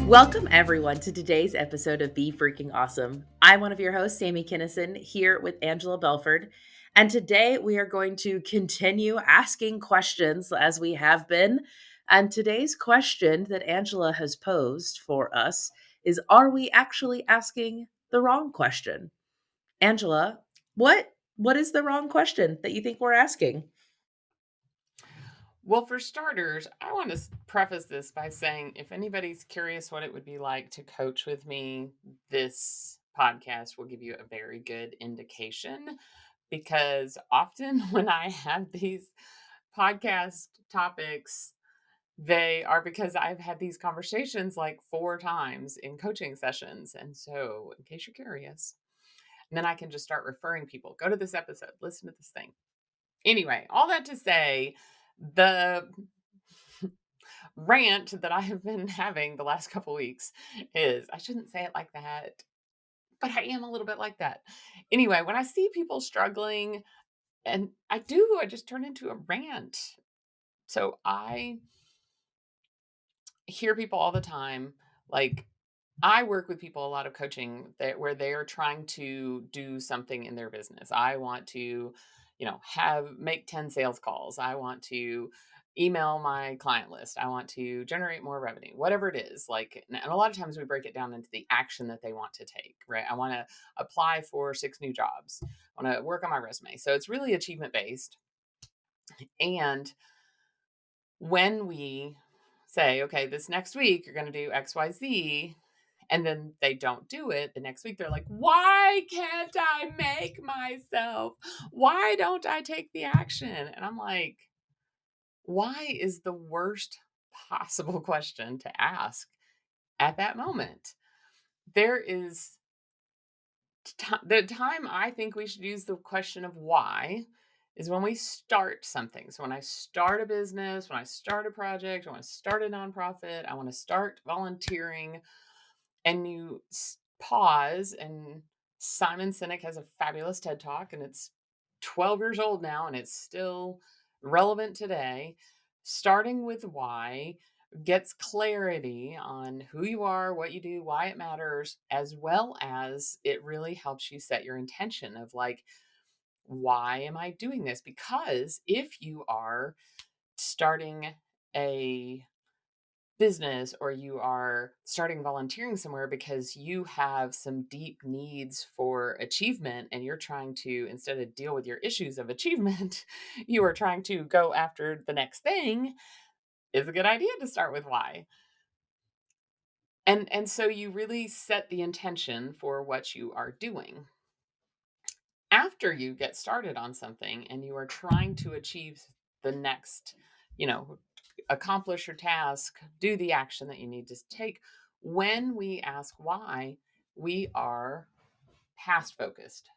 Welcome, everyone, to today's episode of Be Freaking Awesome. I'm one of your hosts, Sami Kinnison, here with Angela Belford. And today we are going to continue asking questions as we have been. And today's question that Angela has posed for us is, are we actually asking the wrong question? Angela, what is the wrong question that you think we're asking? Well, for starters, I want to preface this by saying if anybody's curious what it would be like to coach with me, this podcast will give you a very good indication because often when I have these podcast topics, they are because I've had these conversations like 4 times in coaching sessions. And so, in case you're curious, and then I can just start referring people, go to this episode, listen to this thing. Anyway, all that to say, the rant that I have been having the last couple weeks is I shouldn't say it like that, but I am a little bit like that. Anyway, when I see people struggling, and I just turn into a rant. So I hear people all the time, like, I work with people a lot of coaching that where they are trying to do something in their business. I want to, have make 10 sales calls. I want to email my client list. I want to generate more revenue. Whatever it is. Like, and a lot of times we break it down into the action that they want to take, right? I want to apply for 6 new jobs. I want to work on my resume. So it's really achievement based. And when we say, okay, this next week you're going to do XYZ, and then they don't do it the next week, they're like, why can't I make myself? Why don't I take the action? And I'm like, why is the worst possible question to ask at that moment? There is the time I think we should use the question of why is when we start something. So when I start a business, when I start a project, when I start a nonprofit, I want to start volunteering, and you pause. And Simon Sinek has a fabulous TED talk, and it's 12 years old now, and it's still relevant today. Starting with why gets clarity on who you are, what you do, why it matters, as well as it really helps you set your intention of like, why am I doing this? Because if you are starting a business or you are starting volunteering somewhere because you have some deep needs for achievement and you're trying to, instead of deal with your issues of achievement, you are trying to go after the next thing, it's a good idea to start with why. And so you really set the intention for what you are doing. After you get started on something and you are trying to achieve the next, you know, accomplish your task, do the action that you need to take, when we ask why, we are past focused.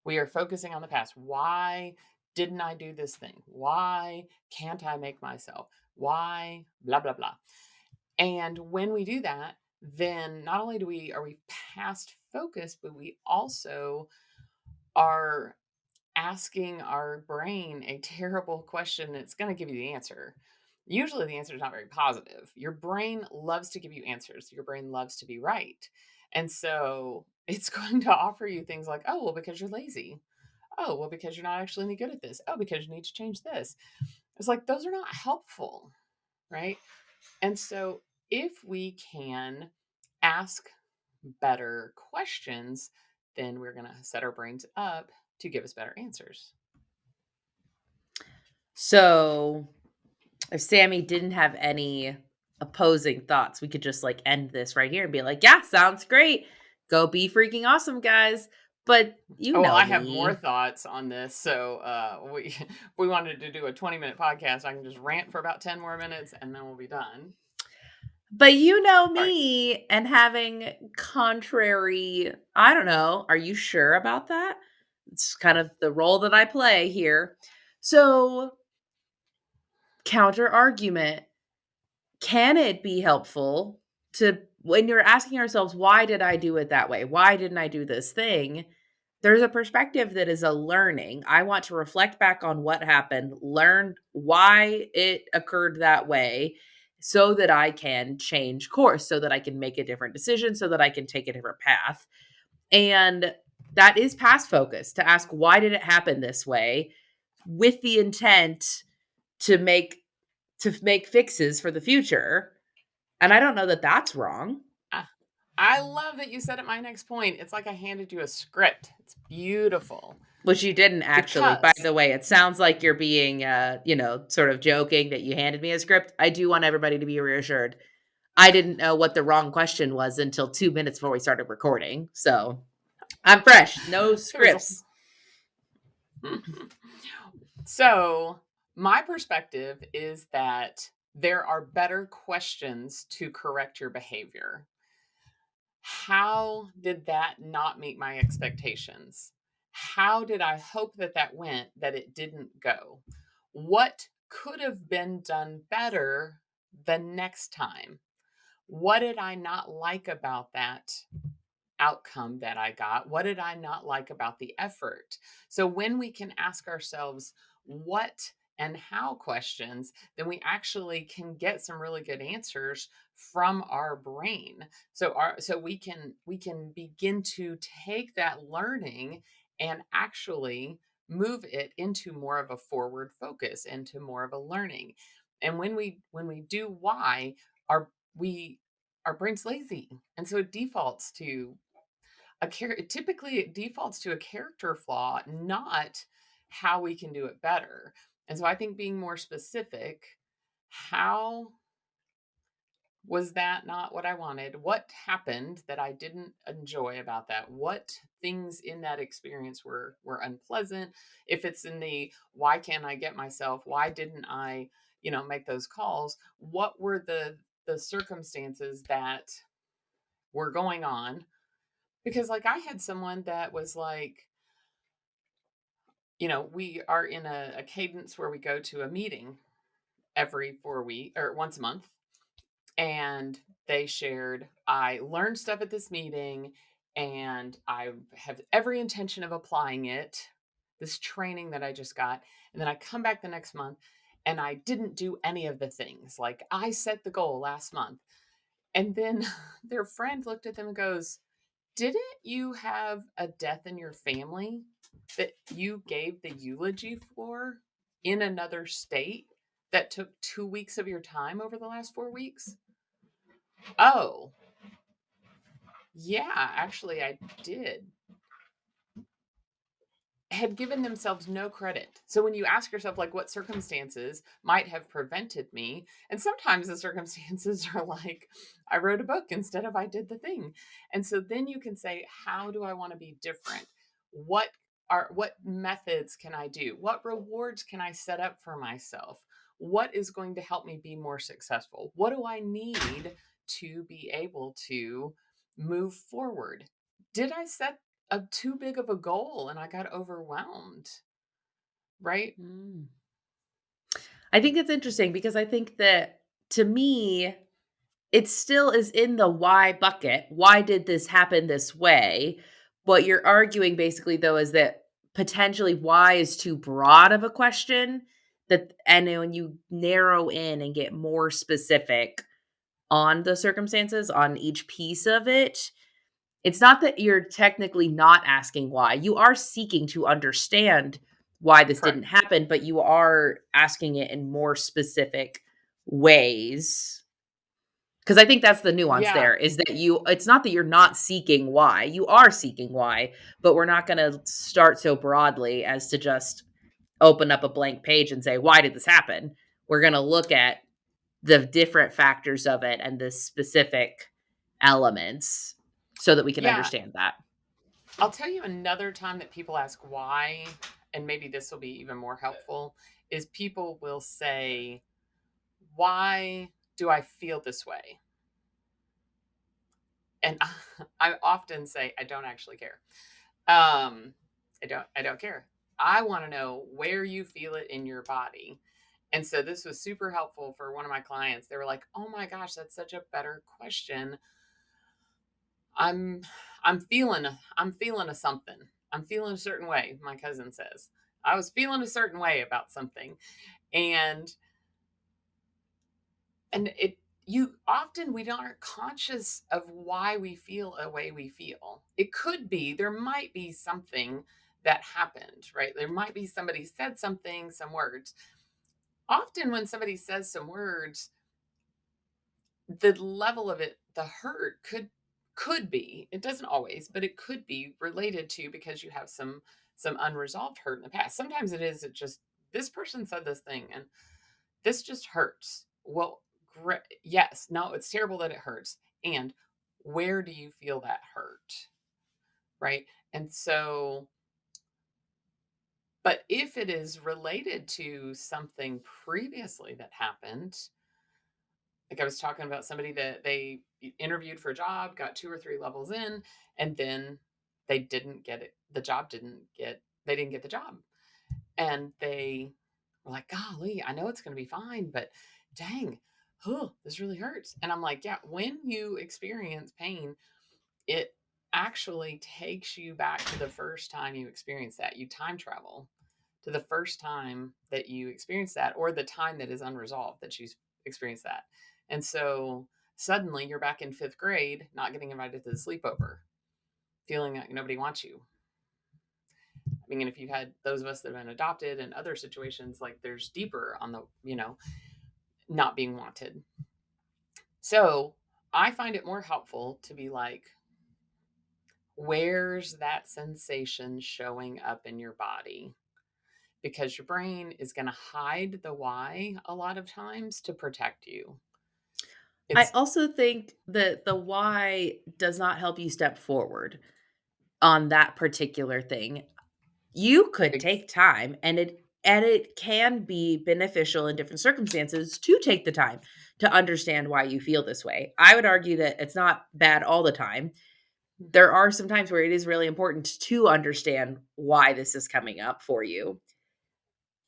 We are focusing on the past. Why didn't I do this thing? Why can't I make myself? Why blah blah blah. And when we do that, then not only are we past focused, but we also are asking our brain a terrible question that's going to give you the answer. Usually the answer is not very positive. Your brain loves to give you answers. Your brain loves to be right. And so it's going to offer you things like, oh, well, because you're lazy. Oh, well, because you're not actually any good at this. Oh, because you need to change this. It's like, those are not helpful, right? And so if we can ask better questions, then we're going to set our brains up to give us better answers. So, if Sami didn't have any opposing thoughts, we could just like end this right here and be like, yeah, sounds great. Go be freaking awesome, guys. But you Oh, well, know I have more me. thoughts on this. So, if we wanted to do a 20-minute podcast, I can just rant for about 10 more minutes and then we'll be done. But you know All right. me and having contrary, I don't know, are you sure about that? It's kind of the role that I play here. So, counter argument, can it be helpful to when you're asking ourselves, why did I do it that way? Why didn't I do this thing? There's a perspective that is a learning. I want to reflect back on what happened, learn why it occurred that way, so that I can change course, so that I can make a different decision, so that I can take a different path. And that is past focus, to ask, why did it happen this way, with the intent to make fixes for the future. And I don't know that that's wrong. Ah, I love that you said at my next point. It's like I handed you a script. It's beautiful Which you didn't actually. By because the way, it sounds like you're being, sort of joking that you handed me a script. I do want everybody to be reassured. I didn't know what the wrong question was until 2 minutes before we started recording. So I'm fresh. No there was a scripts. So, my perspective is that there are better questions to correct your behavior. How did that not meet my expectations? How did I hope that that went that it didn't go? What could have been done better the next time? What did I not like about that outcome that I got? What did I not like about the effort? So when we can ask ourselves what and how questions, then we actually can get some really good answers from our brain. So we can begin to take that learning and actually move it into more of a forward focus, into more of a learning. And when we do why, our we our brain's lazy, and so it defaults to typically it defaults to a character flaw, not how we can do it better. And so I think being more specific, how was that not what I wanted? What happened that I didn't enjoy about that? What things in that experience were unpleasant? If it's in the why can't I get myself? Why didn't I, make those calls? What were the circumstances that were going on? Because, like, I had someone that was like, we are in a cadence where we go to a meeting every 4 weeks or once a month. And they shared, I learned stuff at this meeting and I have every intention of applying it, this training that I just got. And then I come back the next month and I didn't do any of the things. Like, I set the goal last month. And then their friend looked at them and goes, didn't you have a death in your family that you gave the eulogy for in another state that took 2 weeks of your time over the last 4 weeks? Oh, yeah, actually, I did. Had given themselves no credit. So when you ask yourself, like, what circumstances might have prevented me, and sometimes the circumstances are like, I wrote a book instead of I did the thing. And so then you can say, how do I want to be different? What what methods can I do? What rewards can I set up for myself? What is going to help me be more successful? What do I need to be able to move forward? Did I set a too big of a goal and I got overwhelmed, right? Mm. I think it's interesting because I think that, to me, it still is in the why bucket. Why did this happen this way? What you're arguing basically, though, is that potentially why is too broad of a question, and then when you narrow in and get more specific on the circumstances, on each piece of it, it's not that you're technically not asking why. You are seeking to understand why this didn't Correct. happen, but you are asking it in more specific ways. Because I think that's the nuance Yeah. there, is that it's not that you're not seeking why. You are seeking why, but we're not going to start so broadly as to just open up a blank page and say, why did this happen? We're going to look at the different factors of it and the specific elements so that we can Yeah. understand that. I'll tell you another time that people ask why, and maybe this will be even more helpful, is people will say, why do I feel this way? And I often say, I don't actually care. I don't care. I want to know where you feel it in your body. And so this was super helpful for one of my clients. They were like, "Oh my gosh, that's such a better question. I'm I'm feeling a something. I'm feeling a certain way." My cousin says, "I was feeling a certain way about something." And And it you often we aren't conscious of why we feel a way we feel. It could be there might be something that happened, right? There might be somebody said something, some words. Often when somebody says some words, the level of it, the hurt could be, it doesn't always, but it could be related to because you have some unresolved hurt in the past. Sometimes it just this person said this thing and this just hurts. Well, great. Yes, no, it's terrible that it hurts. And where do you feel that hurt? Right. And so, but if it is related to something previously that happened, like I was talking about somebody that they interviewed for a job, got 2 or 3 levels in, and then they didn't get it. The job didn't get, they didn't get the job. And they were like, golly, I know it's going to be fine, but dang, oh, this really hurts. And I'm like, yeah, when you experience pain, it actually takes you back to the first time you experienced that. You time travel to the first time that you experienced that, or the time that is unresolved that you experienced that. And so suddenly you're back in 5th grade, not getting invited to the sleepover, feeling like nobody wants you. I mean, if you've had those of us that have been adopted and other situations, like there's deeper on the, not being wanted. So I find it more helpful to be like, where's that sensation showing up in your body? Because your brain is going to hide the why a lot of times to protect you. I It's also think that the why does not help you step forward on that particular thing. You could ex- take time and it can be beneficial in different circumstances to take the time to understand why you feel this way. I would argue that it's not bad all the time. There are some times where it is really important to understand why this is coming up for you.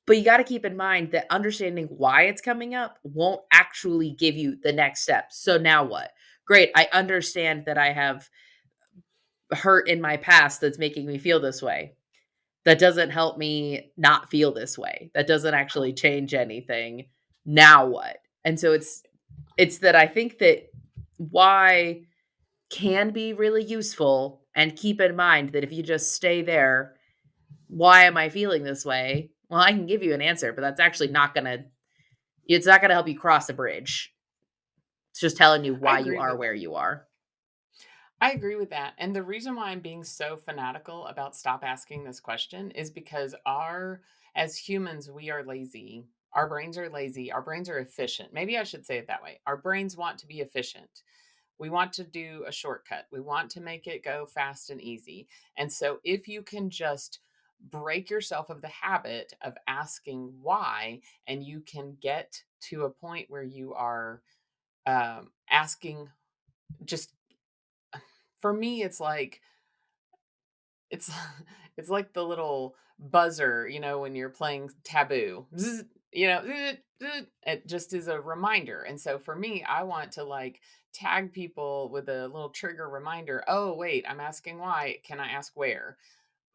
But you got to keep in mind that understanding why it's coming up won't actually give you the next step. So now what? Great. I understand that I have hurt in my past that's making me feel this way. That doesn't help me not feel this way. That doesn't oh, actually change anything. Now what? And so it's that I think that why can be really useful, and keep in mind that if you just stay there, why am I feeling this way? Well, I can give you an answer, but that's actually not going to it's not going to help you cross a bridge. It's just telling you I why you agree are with where you are. I agree with that. And the reason why I'm being so fanatical about stop asking this question is because as humans, we are lazy. Our brains are lazy. Our brains are efficient. Maybe I should say it that way. Our brains want to be efficient. We want to do a shortcut. We want to make it go fast and easy. And so if you can just break yourself of the habit of asking why, and you can get to a point where you are asking just for me, it's it's like the little buzzer, when you're playing Taboo. Zzz, zzz, zzz, it just is a reminder. And so for me, I want to like tag people with a little trigger reminder. Oh, wait, I'm asking why. Can I ask where?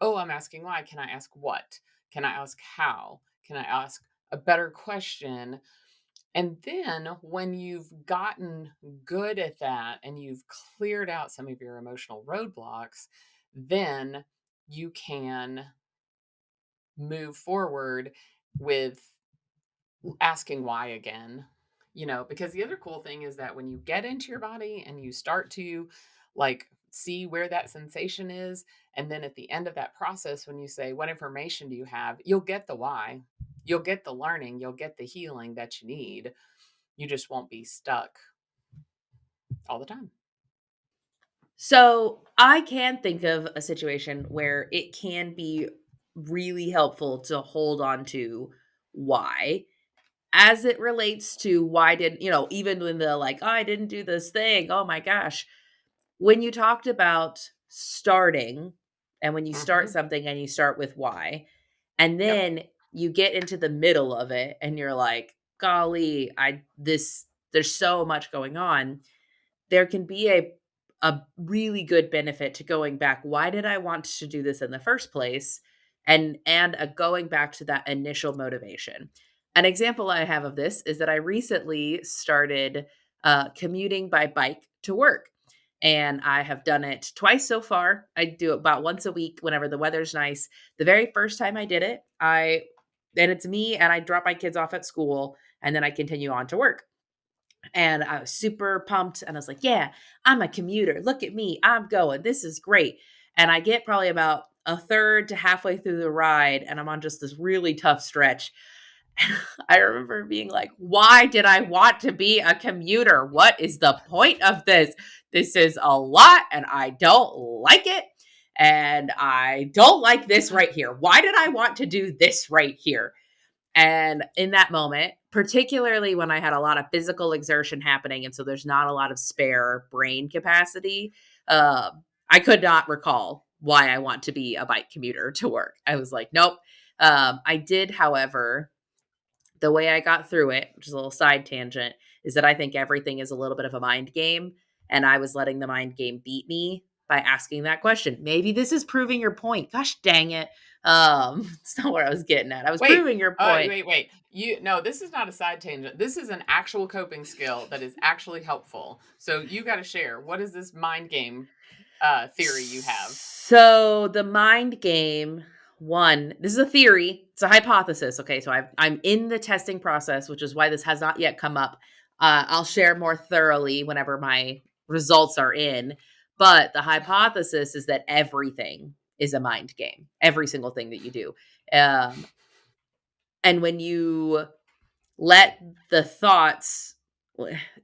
Oh, I'm asking why. Can I ask what? Can I ask how? Can I ask a better question? And then when you've gotten good at that and you've cleared out some of your emotional roadblocks, then you can move forward with asking why again. Because the other cool thing is that when you get into your body and you start to like see where that sensation is, and then at the end of that process, when you say, what information do you have? You'll get the why, you'll get the learning, you'll get the healing that you need. You just won't be stuck all the time. So, I can think of a situation where it can be really helpful to hold on to why, as it relates to why didn't, even when the like, "Oh, I didn't do this thing. Oh my gosh." When you talked about starting, and when you start Mhm. something and you start with why, and Yep. then you get into the middle of it and you're like, "Golly, there's so much going on." There can be a really good benefit to going back. Why did I want to do this in the first place? And going back to that initial motivation. An example I have of this is that I recently started commuting by bike to work. And I have done it twice so far. I do it about once a week whenever the weather's nice. The very first time I did it, and it's me and I drop my kids off at school and then I continue on to work. And I was super pumped and I was like, yeah, I'm a commuter. Look at me. I'm going. This is great. And I get probably about a third to halfway through the ride and I'm on just this really tough stretch. I remember being like, why did I want to be a commuter? What is the point of this? This is a lot and I don't like it. And I don't like this right here. Why did I want to do this right here? And in that moment, particularly when I had a lot of physical exertion happening, and so there's not a lot of spare brain capacity, I could not recall why I want to be a bike commuter to work. I was like, nope. I did, however, the way I got through it, which is a little side tangent, is that I think everything is a little bit of a mind game. And I was letting the mind game beat me by asking that question. Maybe this is proving your point. Gosh dang it. It's not what I was getting at. I was Wait, proving your point. wait. No, this is not a side tangent. This is an actual coping skill that is actually helpful. So you got to share. What is this mind game theory you have? So the mind game one, this is a theory. It's a hypothesis. Okay, so I'm in the testing process, which is why this has not yet come up. I'll share more thoroughly whenever my results are in. But the hypothesis is that everything is a mind game. Every single thing that you do, um, and when you let the thoughts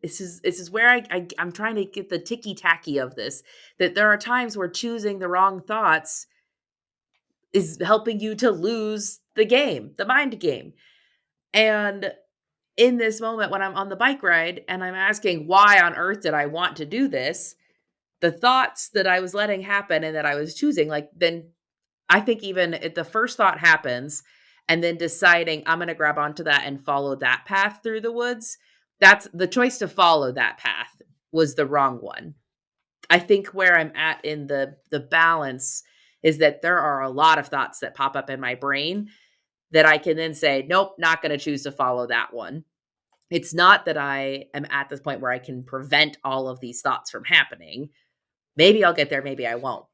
this is where I'm trying to get the ticky tacky of this, that there are times where choosing the wrong thoughts is helping you to lose the game, the mind game. And in this moment when I'm on the bike ride and I'm asking why on earth did I want to do this, the thoughts that I was letting happen and that I was choosing, like, then I think even if the first thought happens and then deciding I'm going to grab onto that and follow that path through the woods, that's the choice to follow that path was the wrong one. I think where I'm at in the balance is that there are a lot of thoughts that pop up in my brain that I can then say, nope, not going to choose to follow that one. It's not that I am at this point where I can prevent all of these thoughts from happening. Maybe I'll get there, maybe I won't.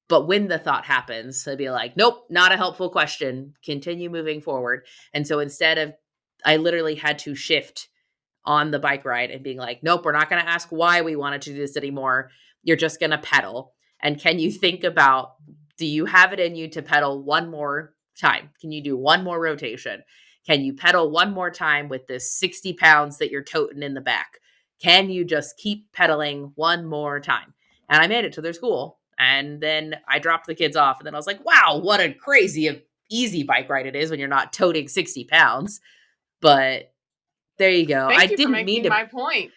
But when the thought happens, I'd be like, nope, not a helpful question. Continue moving forward. And so instead of, I literally had to shift on the bike ride and being like, nope, we're not going to ask why we wanted to do this anymore. You're just going to pedal. And can you think about, do you have it in you to pedal one more time? Can you do one more rotation? Can you pedal one more time with this 60 pounds that you're toting in the back? Can you just keep pedaling one more time? And I made it to their school. And then I dropped the kids off. And then I was like, wow, what a crazy, easy bike ride it is when you're not toting 60 pounds. But there you go. I Thank you for didn't mean making to my point.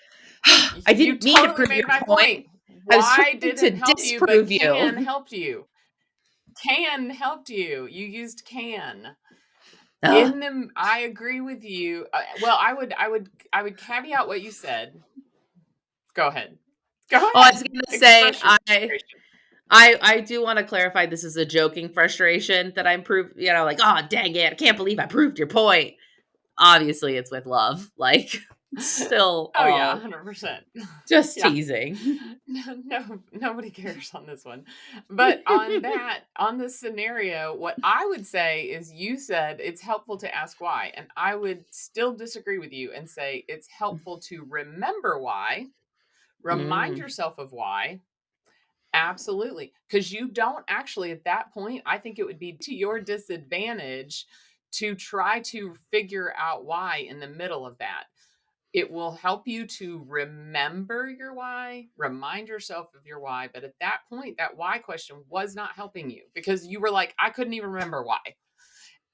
I You didn't mean to totally prove made your my point. point. I was Why trying to didn't help you, but disprove can you. helped you. Can helped you. You used can. Ugh. I agree with you. Well, I would caveat what you said. Go ahead. Go Oh, I was ahead. gonna say, Express your frustration. I do wanna clarify this is a joking frustration that I'm like, "Oh, dang it, I can't believe I proved your point." Obviously, it's with love, like, it's still Oh yeah, all 100%. just Yeah. teasing. No, nobody cares on this one. But on this scenario, what I would say is you said it's helpful to ask why, and I would still disagree with you and say it's helpful to remember why, remind Mm, yourself of why. Absolutely. Because you don't actually, at that point, I think it would be to your disadvantage to try to figure out why in the middle of that. It will help you to remember your why, remind yourself of your why. But at that point, that why question was not helping you because you were like, I couldn't even remember why.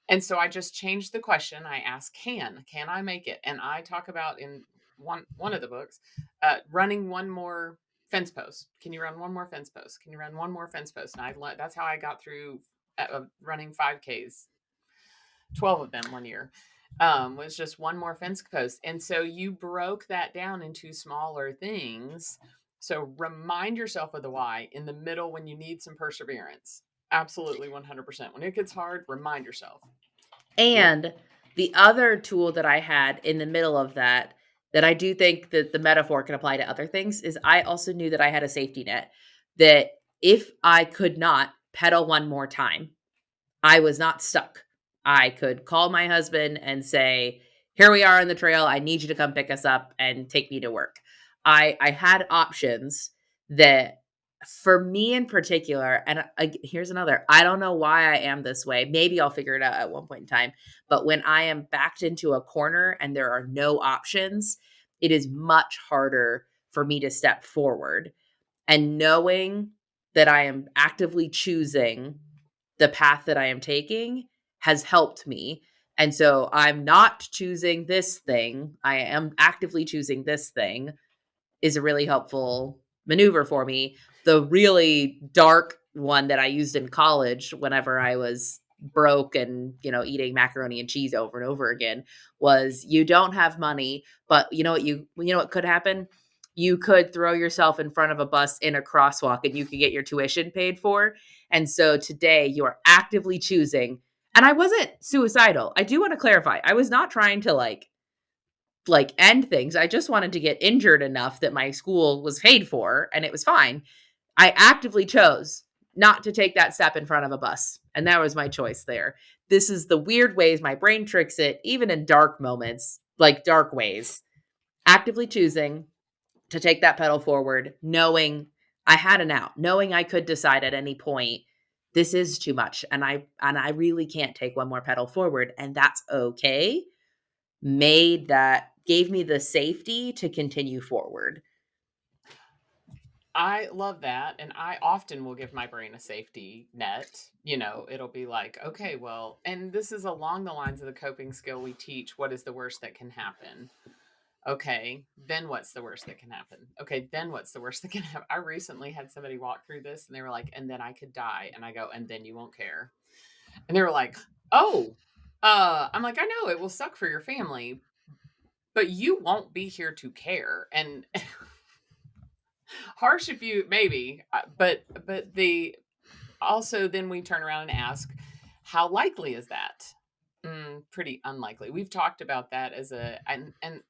And so I just changed the question. I asked, can I make it? And I talk about in one of the books, running one more fence post. Can you run one more fence post? Can you run one more fence post? And that's how I got through running 5Ks, 12 of them one year. Was just one more fence post. And so you broke that down into smaller things. So remind yourself of the why in the middle when you need some perseverance. Absolutely 100%. When it gets hard, remind yourself. Yep. and The other tool that I had in the middle of that, that I do think that the metaphor can apply to other things, is I also knew that I had a safety net, that if I could not pedal one more time, I was not stuck. I could call my husband and say, "Here we are on the trail. I need you to come pick us up and take me to work." I had options that, for me in particular, and here's another. I don't know why I am this way. Maybe I'll figure it out at one point in time. But when I am backed into a corner and there are no options, it is much harder for me to step forward. And knowing that I am actively choosing the path that I am taking has helped me. And so I'm not choosing this thing. I am actively choosing this thing is a really helpful maneuver for me. The really dark one that I used in college whenever I was broke and, eating macaroni and cheese over and over again was, you don't have money, but you know what could happen? You could throw yourself in front of a bus in a crosswalk and you could get your tuition paid for. And so today you're actively choosing, and I wasn't suicidal. I do want to clarify. I was not trying to end things. I just wanted to get injured enough that my school was paid for and it was fine. I actively chose not to take that step in front of a bus. And that was my choice there. This is the weird ways my brain tricks it, even in dark moments, like dark ways. Actively choosing to take that pedal forward, knowing I had an out, knowing I could decide at any point, this is too much and I really can't take one more pedal forward, and that's okay. Gave me the safety to continue forward. I love that, and I often will give my brain a safety net. It'll be like, okay, well, and this is along the lines of the coping skill we teach. What is the worst that can happen? Okay, then what's the worst that can happen? Okay, then what's the worst that can happen? I recently had somebody walk through this and they were like, and then I could die. And I go, and then you won't care. And they were like, oh, I'm like, I know it will suck for your family, but you won't be here to care. And harsh if you maybe, but the also then we turn around and ask, how likely is that? Pretty unlikely. We've talked about that as and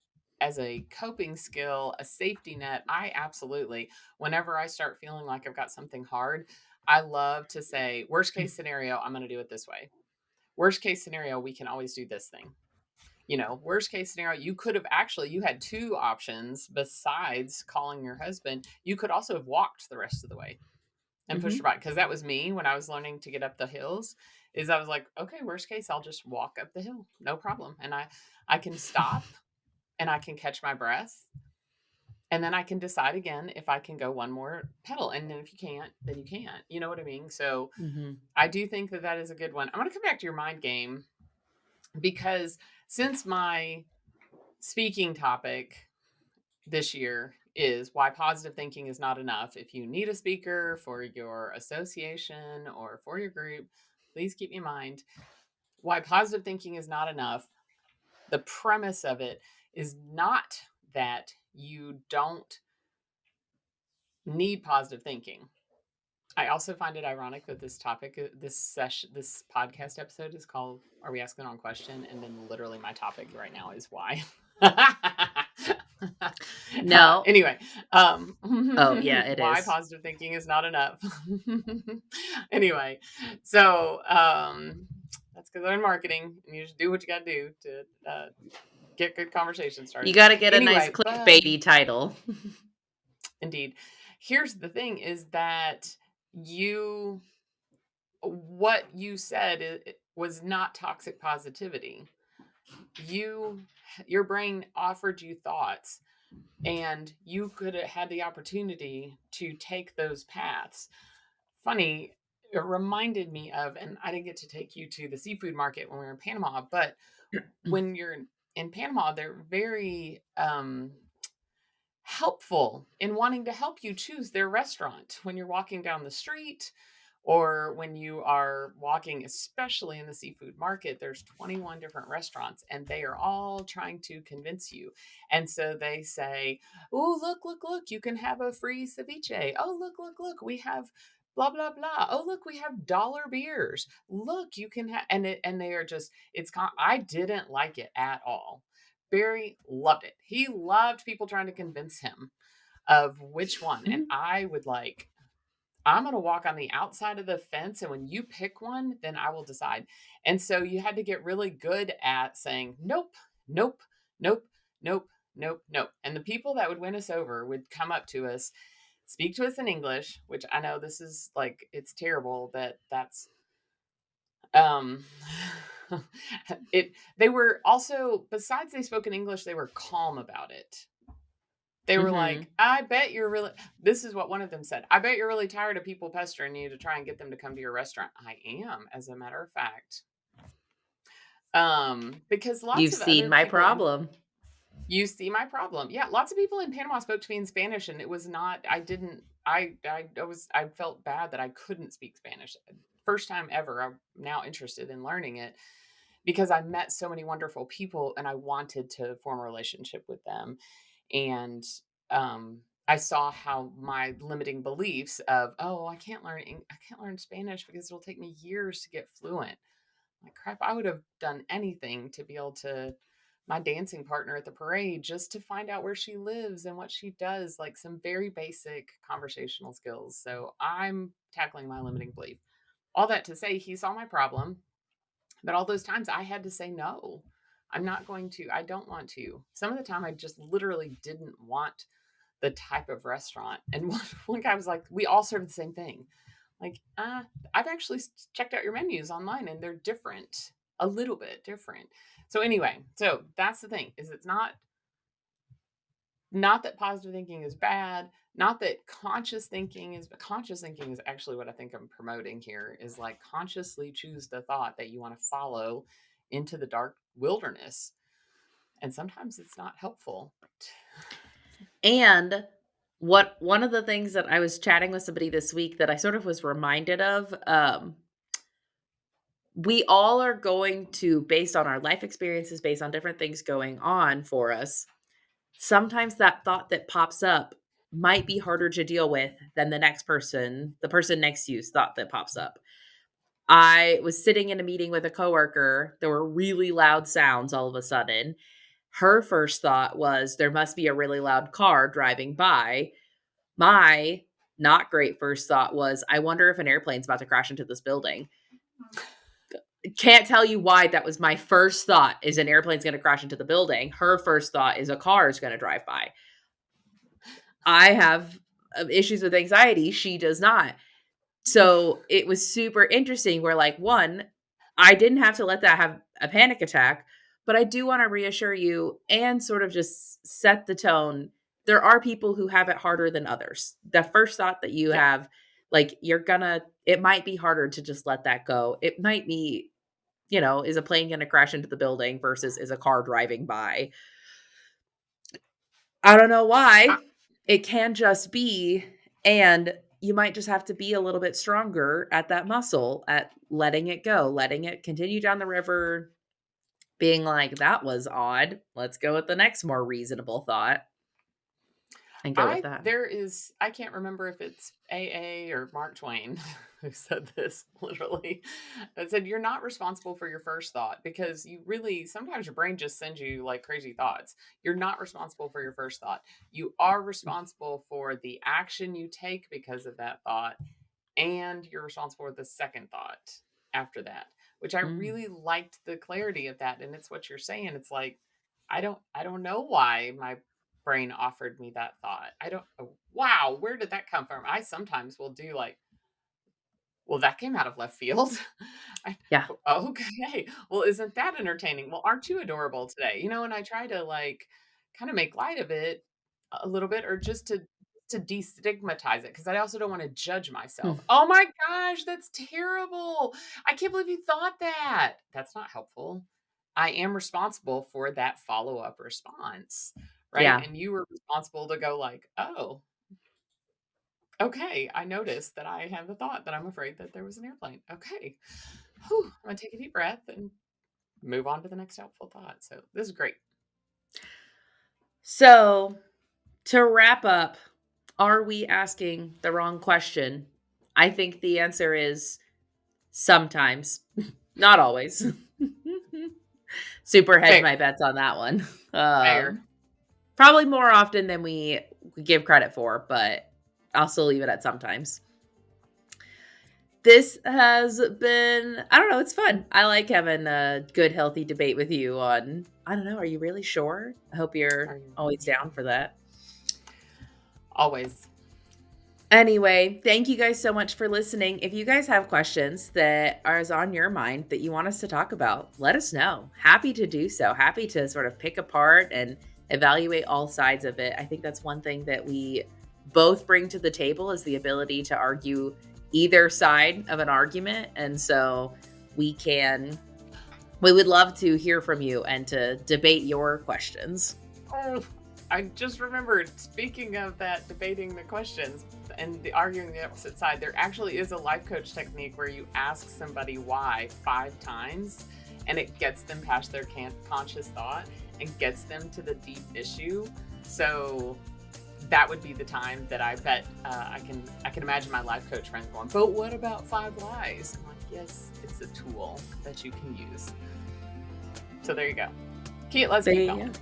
as a coping skill, a safety net. I absolutely, whenever I start feeling like I've got something hard, I love to say, worst case scenario, I'm going to do it this way. Worst case scenario, we can always do this thing. Worst case scenario, you had two options besides calling your husband. You could also have walked the rest of the way and push your Mhm. bike, because that was me when I was learning to get up the hills. Is I was like, okay, worst case, I'll just walk up the hill, no problem, and I can stop and I can catch my breath, and then I can decide again if I can go one more pedal, and then if you can't, then you can't. You know what I mean? So Mhm. I do think that that is a good one. I'm going to come back to your mind game, because since my speaking topic this year is why positive thinking is not enough. If you need a speaker for your association or for your group, please keep in mind why positive thinking is not enough. The premise of it is not that you don't need positive thinking. I also find it ironic that this topic, this podcast episode is called "Are We Asking the Wrong Question?" And then literally my topic right now is why. No. Anyway, Oh, yeah, it why is. positive thinking is not enough. Anyway, so that's because I'm in marketing, and you just do what you got to do to get good conversation You started. gotta get a nice Anyway, but clickbaity title. indeed, here's the thing: is that you what you said was not toxic positivity. You your brain offered you thoughts, and you could have had the opportunity to take those paths. Funny, it reminded me of, and I didn't get to take you to the seafood market when we were in Panama, but when you're in Panama, they're very helpful in wanting to help you choose their restaurant when you're walking down the street, or when you are walking, especially in the seafood market. There's 21 different restaurants and they are all trying to convince you. And so they say, oh, look, look, look, you can have a free ceviche. Oh, look, look, look, we have blah blah blah. Oh, look, we have dollar beers. Look, you can have, and they are just, I didn't like it at all. Barry loved it. He loved people trying to convince him of which one. And I would like, I'm going to walk on the outside of the fence. And when you pick one, then I will decide. And so you had to get really good at saying, nope, nope, nope, nope, nope, nope. And the people that would win us over would come up to us, speak to us in English, which I know this is like, it's terrible that that's, um, they were also, besides they spoke in English, they were calm about it. They were Mm-hmm. like, "I bet you're really," this is what one of them said, "I bet you're really tired of people pestering you to try and get them to come to your restaurant." I am, as a matter of fact. Because lots You've of seen other my people in, problem. you see my problem. Yeah, lots of people in Panama spoke to me in Spanish, and it was not, I didn't, I felt bad that I couldn't speak Spanish. First time ever, I'm now interested in learning it because I met so many wonderful people and I wanted to form a relationship with them. And I saw how my limiting beliefs of, oh, I can't learn Spanish because it'll take me years to get fluent. Like crap, I would have done anything to be able to, my dancing partner at the parade, just to find out where she lives and what she does, like some very basic conversational skills. So I'm tackling my limiting belief. All that to say, he saw my problem, but all those times I had to say no. I'm not going to, I don't want to. Some of the time I just literally didn't want the type of restaurant. And one guy was like, we all serve the same thing. Like, I've actually checked out your menus online and they're different, a little bit different. So anyway, so that's the thing, is it's not that positive thinking is bad, not that conscious thinking is actually what I think I'm promoting here, is like consciously choose the thought that you want to follow into the dark wilderness. And sometimes it's not helpful. And what one of the things that I was chatting with somebody this week that I sort of was reminded of, we all are going to, based on our life experiences, based on different things going on for us, sometimes that thought that pops up might be harder to deal with than the person next to you's thought that pops up. I was sitting in a meeting with a coworker. There were really loud sounds all of a sudden. Her first thought was, there must be a really loud car driving by. My not great first thought was, I wonder if an airplane's about to crash into this building. Can't tell you why that was my first thought, is an airplane's going to crash into the building. Her first thought is a car is going to drive by. I have issues with anxiety. She does not. So it was super interesting where, like, one, I didn't have to let that have a panic attack, but I do want to reassure you and sort of just set the tone. There are people who have it harder than others. The first thought that you Yeah. have, like, it might be harder to just let that go. It might be, is a plane going to crash into the building versus is a car driving by? I don't know I, why. It can just be, and you might just have to be a little bit stronger at that muscle, at letting it go, letting it continue down the river, being like, that was odd. Let's go with the next more reasonable thought and go with that. I can't remember if it's AA or Mark Twain who said this literally. It said, you're not responsible for your first thought, because you really, sometimes your brain just sends you like crazy thoughts. You're not responsible for your first thought. You are responsible for the action you take because of that thought, and you're responsible for the second thought after that, which I Mm. really liked the clarity of that. And it's what you're saying. It's like, I don't know why my brain offered me that thought. I don't, oh, wow, where did that come from? I sometimes will do like, well, that came out of left field. I, Yeah. okay. Well, isn't that entertaining? Well, aren't you adorable today? And I try to like kind of make light of it a little bit, or just to destigmatize it, because I also don't want to judge Hmm. myself. Oh my gosh, that's terrible. I can't believe you thought that. That's not helpful. I am responsible for that follow-up response, right? Yeah. And you were responsible to go like, oh, okay, I noticed that I had the thought that I'm afraid that there was an airplane. Okay. Whew, I'm gonna take a deep breath and move on to the next helpful thought. So this is great. So to wrap up, are we asking the wrong question? I think the answer is sometimes, not always. Super hedge Fair, my bets on that one. fair. Probably more often than we give credit for, but I'll still leave it at sometimes. This has been, I don't know, it's fun. I like having a good, healthy debate with you on, I don't know, are you really sure? I hope you're Are you always down for that. always? Anyway, thank you guys so much for listening. If you guys have questions that are on your mind that you want us to talk about, let us know. Happy to do so. Happy to sort of pick apart and evaluate all sides of it. I think that's one thing that we both bring to the table is the ability to argue either side of an argument. And so we would love to hear from you and to debate your questions. Oh, I just remembered, speaking of that, debating the questions and the arguing the opposite side, there actually is a life coach technique where you ask somebody why 5 times and it gets them past their conscious thought and gets them to the deep issue. So that would be the time that I bet I can imagine my life coach friends going, but what about 5 whys? I'm like, yes, it's a tool that you can use. So there you go. Let's keep going.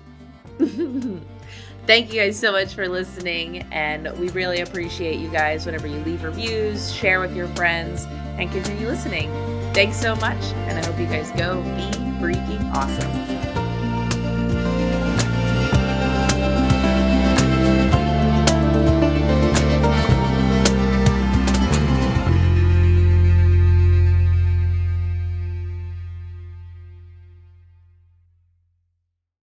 Thank you guys so much for listening, and we really appreciate you guys whenever you leave reviews, share with your friends, and continue listening. Thanks so much, and I hope you guys go be freaking awesome.